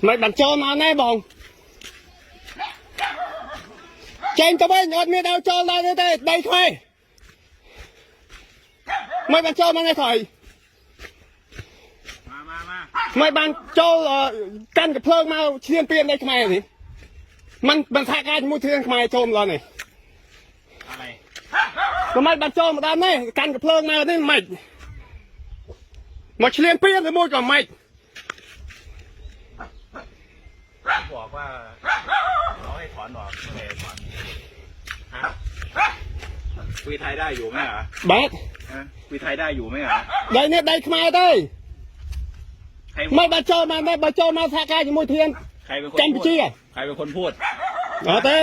mày bắn cho mà này bông trên tao bên nhọt miếng đâu cho lại đây đây thôi mày bắn cho mà này thôi mày bắn cho căn cái phơi mau chiên tiền đây mày gìมันทากการมุดเทือนขมายโจมเราเนี่ยทำไมบันโจมมาด้านนี้กันกับเพลิงมาเนี่ยไม่มาเชียนเปี้ยนเลยมุดก่อนไม่บอกว่าเขาให้ถอนออกไม่ให้ถอนคุยไทยได้อยู่ไหมเหรอบัดคุยไทยได้อยู่ไหมเหรอได้เนี่ยได้ขมายได้ไม่บันโจมมาไม่บันโจมมาทากการมุดเทือนจำไปชี้ใครเป็นคนพูดเต้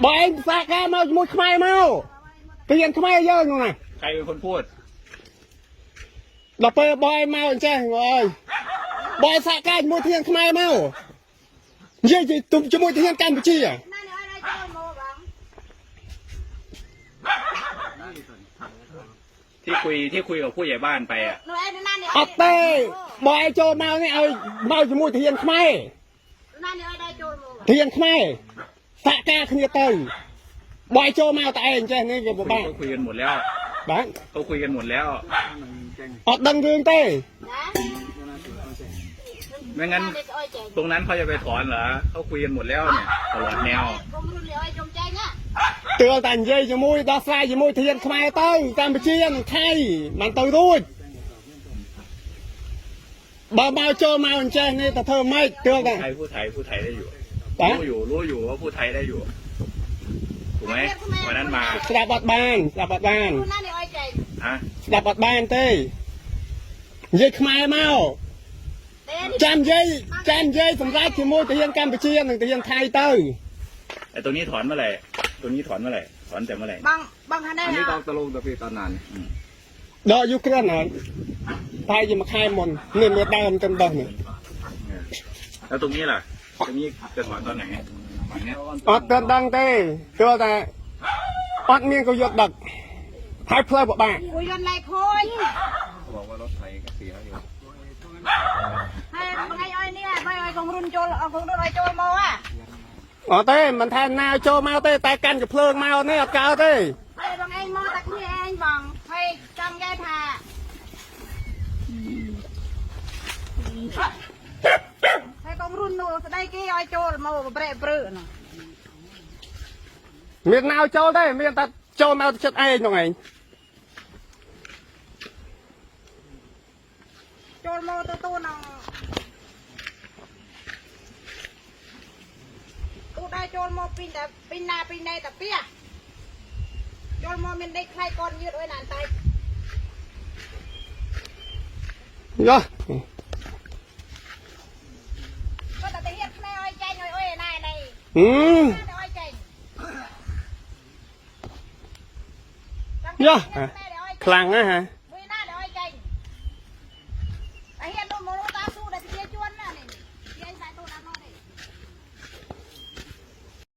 บอยสากามามุดขมายมาเปลี่ยนขมายเยอะนู่นน่ะใครเป็นคนพูดเราไปบอยมาแจ้งบอยสากามุดเทียนขมายมาเยี่ยตุ้มจมูกเทียนกันไปชี้อ่ะที่คุยกับผู้ใหญ่บ้านไปอ่ะเอาเต้บอยโจมาเนี่ยเอาเมาจมูกเทียนขมายเทียนขมายสากาขณีเต้บอยโจมาแต่เองแจ้งนี่กับบ้านเขาคุยกันหมดแล้วบ้านเขาคุยกันหมดแล้วอดดังเรืองเต้ไม่งั้นตรงนั้นเขาจะไปถอนเหรอเขาคุยกันหมดแล้วเนี่ยตลอดแนวเตือนแต่เย่จมูกดาสายจมูกเทียนขมายเต้จำไปชี้ยังไทยมันตัวรู้บ่าวโจมาแจ้งนี่แต่เธอไม่เตือนแต่พูดไทยได้อยู่รู้อยู่ว่าพูดไทยได้อยู่ถูกไหมวันนั้นมาสลับบัดบ้านสลับบัดบ้านสลับบัดบ้านเต้เย่ขมายเมาจำเย่สำหรับที่มูตะเฮียนกัมพูชีหนึ่งตะเฮียนไทยเต้ไอ้ตัวนี้ถอนเมื่อไหร่ตัวนี้ถอนเมื่อไหร่ถอนแต่เมื่อไหร่บางท่านได้อันนี้ตะลงตะพีตอนนานดอกยุคนั้นไทยจะมาคายมนเงินเมื่อดำจำดอกหนึ่งแล้วตรงนี้ล่ะตรงนี้จะถอนตอนไหนอดดังเต้ตัวแต่อดเมียงก็ยดดักไทยเพลย์บอกบ้านกูยนไรคนบอกว่ารถไทยก็เสียอยู่ให้บางไอ้อ้อยนี่ไม่อ้อยของรุ่นโจลเอาของรุ่นอ้อยโจลมาอ่ะเต้มันแทนนาโจมาเต้แต่กันกับเพลิงมาเนี่ยเก่าเต้ให้บางไอ้มาตักนี่เองบางให้จำแก้ผ่าให้ของรุ่นโน้ตได้กี่อ้อยโจลมาเปรย์เปรือน่ะเมียนาวโจได้เมียนตัดโจมาจัดไอ้ยังไงโจลมาตัวน้องตัวได้โจลมาปีนแต่ปีนนาปีนในแต่เปี้ยโจลมามันได้ใครก่อนยืดไว้นานตายเยอะก็แต่เฮียแม่อ้อยใจหน่อยอ้อยนายในเยอะคลังนะฮะ